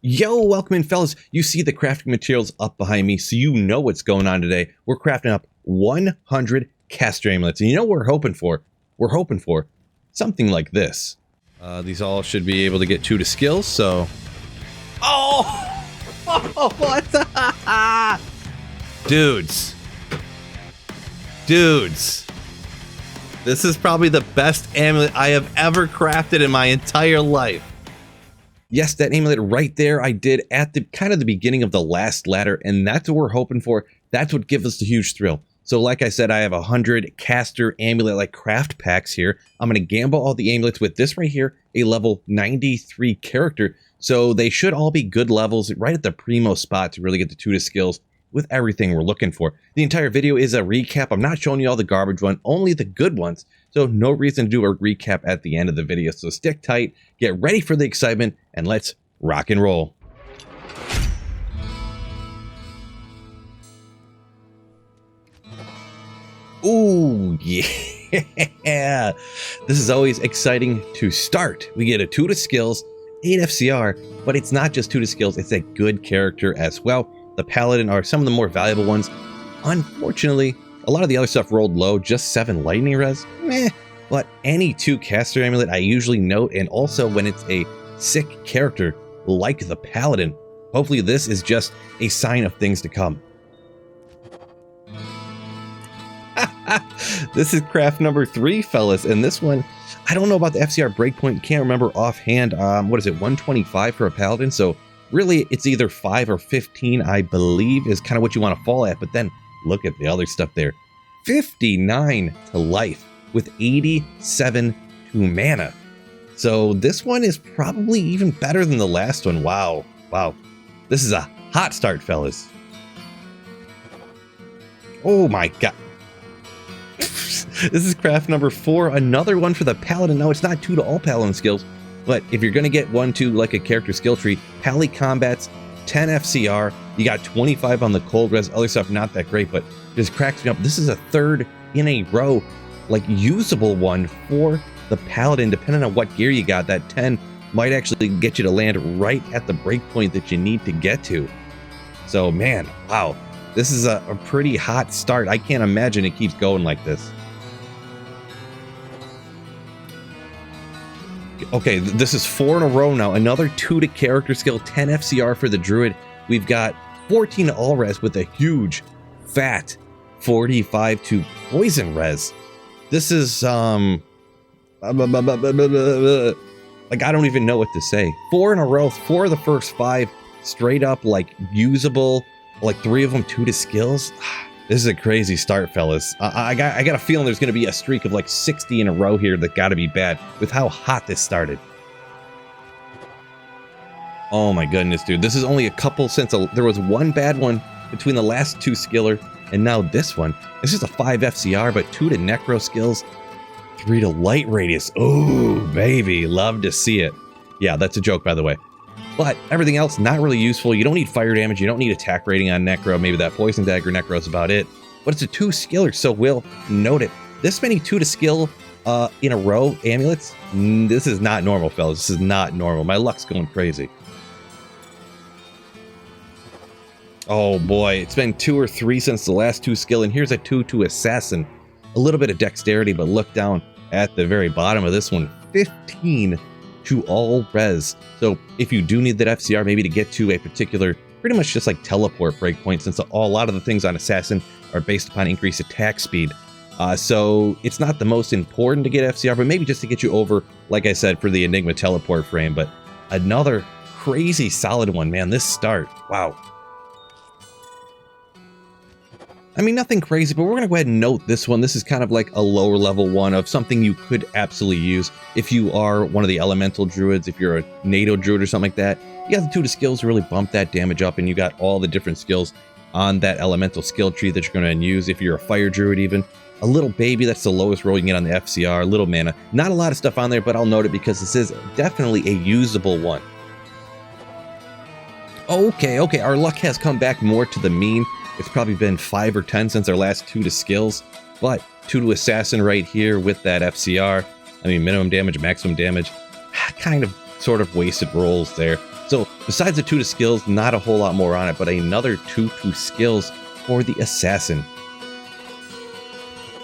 Yo, welcome in, fellas. You see the crafting materials up behind me, so you know what's going on today. We're crafting up 100 caster amulets, and you know what we're hoping for? We're hoping for something like this. These all should be able to get 2 to skills, so... Oh! Oh, what? Dudes. Dudes. This is probably the best amulet I have ever crafted in my entire life. Yes, that amulet right there I did at the kind of the beginning of the last ladder, and that's what we're hoping for. That's what gives us the huge thrill. So like I said, I have 100 caster amulet like craft packs here. I'm going to gamble all the amulets with this right here, a level 93 character. So they should all be good levels right at the primo spot to really get the 2 to skills with everything we're looking for. The entire video is a recap. I'm not showing you all the garbage one, only the good ones. So no reason to do a recap at the end of the video. So stick tight, get ready for the excitement, and let's rock and roll. Ooh, yeah. This is always exciting to start. We get a 2 to skills, 8 FCR, but it's not just 2 to skills, it's a good character as well. The Paladin are some of the more valuable ones. Unfortunately, a lot of the other stuff rolled low, just 7 lightning res, meh. But any 2 caster amulet I usually note, and also when it's a sick character like the Paladin. Hopefully this is just a sign of things to come. This is craft number 3, fellas, and this one, I don't know about the FCR breakpoint, can't remember offhand. What is it, 125 for a Paladin? So really, it's either 5 or 15, I believe, is kind of what you want to fall at. But then look at the other stuff there. 59 to life with 87 to mana. So this one is probably even better than the last one. Wow. Wow. This is a hot start, fellas. Oh my god. This is craft number 4. Another one for the Paladin. No, it's not 2 to all Paladin skills. But if you're going to get 1 to like a character skill tree, Pally combats, 10 FCR, you got 25 on the cold res, other stuff not that great, but just cracks me up. This is a 3rd in a row, like usable one for the Paladin. Depending on what gear you got, that 10 might actually get you to land right at the breakpoint that you need to get to. So man, wow, this is a pretty hot start. I can't imagine it keeps going like this. Okay, this is 4 in a row now. Another 2 to character skill, 10 FCR for the Druid. We've got 14 to all res with a huge, fat 45 to poison res. This is, like, I don't even know what to say. 4 in a row, 4 of the first 5 straight up, like, usable, like 3 of them 2 to skills. This is a crazy start, fellas. I got a feeling there's going to be a streak of like 60 in a row here that got to be bad with how hot this started. Oh my goodness, dude. This is only a couple since there was 1 bad one between the last 2 skiller and now this one. It's just a 5 FCR, but 2 to necro skills, 3 to light radius. Ooh, baby. Love to see it. Yeah, that's a joke, by the way. But everything else, not really useful. You don't need fire damage. You don't need attack rating on Necro. Maybe that Poison Dagger Necro is about it. But it's a 2 skiller, so we'll note it. This many 2 to skill in a row amulets, this is not normal, fellas. This is not normal. My luck's going crazy. Oh boy, it's been 2 or 3 since the last 2 skill, and here's a 2 to Assassin. A little bit of dexterity, but look down at the very bottom of this one. 15 to all res. So if you do need that FCR maybe to get to a particular, pretty much just like teleport breakpoint, since a lot of the things on Assassin are based upon increased attack speed. So it's not the most important to get FCR, but maybe just to get you over, like I said, for the Enigma teleport frame. But another crazy solid one, man. This start, wow. I mean, nothing crazy, but we're going to go ahead and note this one. This is kind of like a lower level one of something you could absolutely use if you are one of the elemental druids, if you're a NATO druid or something like that. You got the 2 to skills to really bump that damage up, and you got all the different skills on that elemental skill tree that you're going to use. If you're a fire druid even, a little baby, that's the lowest roll you can get on the FCR, little mana. Not a lot of stuff on there, but I'll note it because this is definitely a usable one. Okay, our luck has come back more to the mean. It's probably been 5 or 10 since our last 2 to skills, but 2 to Assassin right here with that FCR. I mean, minimum damage, maximum damage, kind of sort of wasted rolls there. So besides the 2 to skills, not a whole lot more on it, but another 2 to skills for the assassin.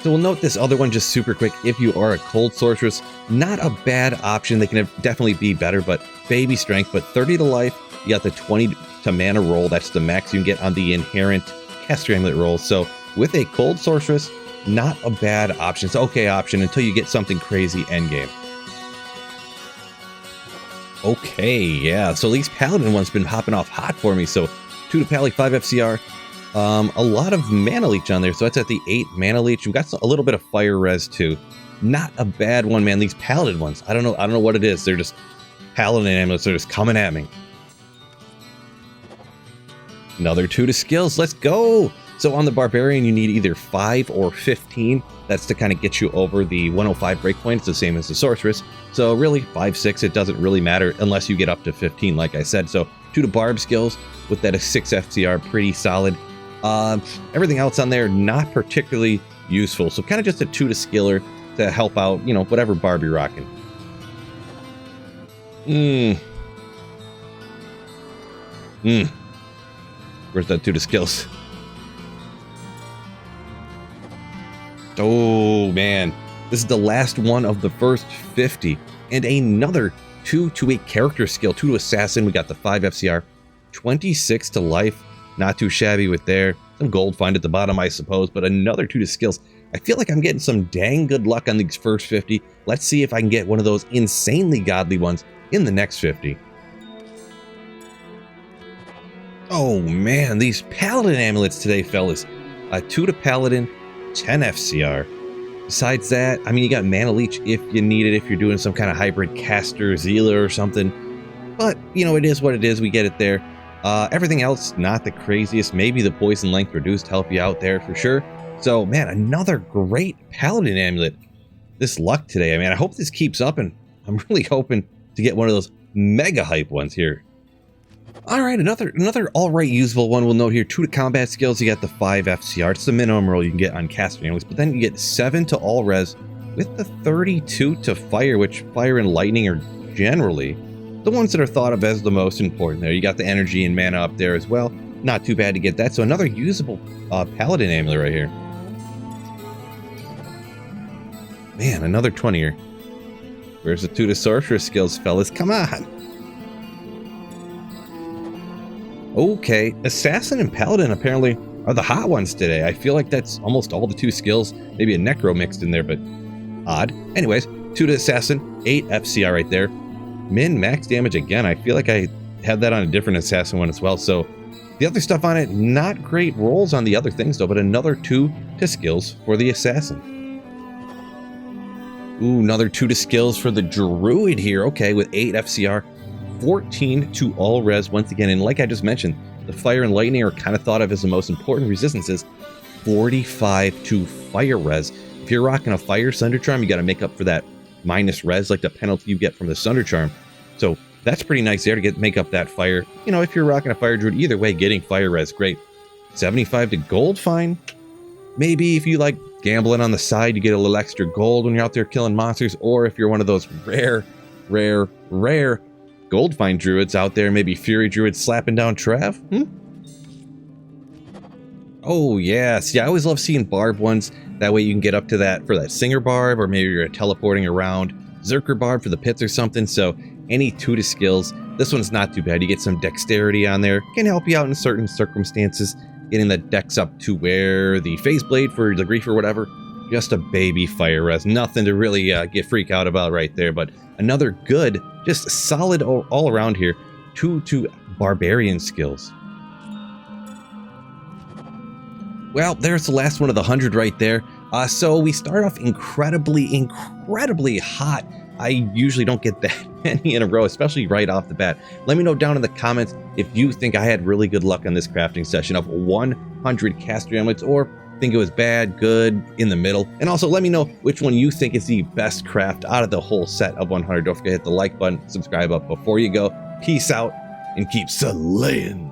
So we'll note this other one just super quick. If you are a cold sorceress, not a bad option. They can definitely be better, but baby strength. But 30 to life, you got the 20 to mana roll. That's the max you can get on the inherent caster amulet roll. So with a cold sorceress, not a bad option. It's an okay option until you get something crazy endgame. Okay, yeah. So these paladin ones been popping off hot for me. So 2 to pally, 5 FCR. A lot of mana leech on there, so that's at the 8 mana leech. We've got a little bit of fire res too. Not a bad one, man. These paladin ones, I don't know what it is. They're just paladin amulets. They're just coming at me. Another 2 to skills. Let's go. So on the barbarian, you need either 5 or 15. That's to kind of get you over the 105 breakpoint. It's the same as the sorceress. So really 5, 6, it doesn't really matter unless you get up to 15, like I said. So 2 to barb skills with that 6 FCR, pretty solid. Everything else on there, not particularly useful. So kind of just a 2 to skiller to help out, you know, whatever barb you're rocking. Where's that 2 to skills? Oh, man. This is the last one of the first 50. And another 2 to a character skill, 2 to assassin. We got the 5 FCR, 26 to life. Not too shabby with there. Some gold find at the bottom, I suppose, but another 2 to skills. I feel like I'm getting some dang good luck on these first 50. Let's see if I can get one of those insanely godly ones in the next 50. Oh man, these paladin amulets today, fellas. 2 to paladin, 10 FCR. Besides that, I mean, you got mana leech if you need it, if you're doing some kind of hybrid caster, Zealer or something. But, you know, it is what it is. We get it there. Everything else, not the craziest. Maybe the poison length reduced to help you out there for sure. So, man, another great paladin amulet. This luck today, I mean, I hope this keeps up, and I'm really hoping to get one of those mega hype ones here. All right, another all right usable one. We'll note here, 2 to combat skills. You got the 5 FCR. It's the minimum roll you can get on caster amulets, but then you get 7 to all res with the 32 to fire, which fire and lightning are generally the ones that are thought of as the most important there. You got the energy and mana up there as well. Not too bad to get that. So another usable paladin amulet right here. Man, another 20 here. Where's the 2 to sorceress skills, fellas? Come on. Okay, assassin and paladin apparently are the hot ones today. I feel like that's almost all the 2 skills. Maybe a necro mixed in there, but odd. Anyways, 2 to assassin, 8 FCR right there. Min max damage again. I feel like I had that on a different assassin one as well. So the other stuff on it, not great rolls on the other things though, but another 2 to skills for the assassin. Ooh, another 2 to skills for the druid here. Okay, with 8 FCR, 14 to all res once again. And like I just mentioned, the fire and lightning are kind of thought of as the most important resistances. 45 to fire res. If you're rocking a fire Sunder Charm, you got to make up for that minus res, like the penalty you get from the Sunder Charm. So that's pretty nice there to make up that fire. You know, if you're rocking a fire druid, either way, getting fire res, great. 75 to gold, fine. Maybe if you like gambling on the side, you get a little extra gold when you're out there killing monsters, or if you're one of those rare gold find druids out there, maybe fury druids slapping down Trav. Oh yeah, see, I always love seeing barb ones. That way you can get up to that for that singer barb, or maybe you're teleporting around Zerker barb for the pits or something. So any 2 to skills, this one's not too bad. You get some dexterity on there, can help you out in certain circumstances. Getting the dex up to where the phase blade for the grief or whatever, just a baby fire res, nothing to really get freak out about right there. But another good, just solid all around here, 2 to barbarian skills. Well, there's the last one of the 100 right there. So we start off incredibly hot. I usually don't get that many in a row, especially right off the bat. Let me know down in the comments if you think I had really good luck on this crafting session of 100 caster amulets, or think it was bad, good, in the middle. And also let me know which one you think is the best craft out of the whole set of 100. Don't forget to hit the like button, subscribe up before you go. Peace out, and keep slaying.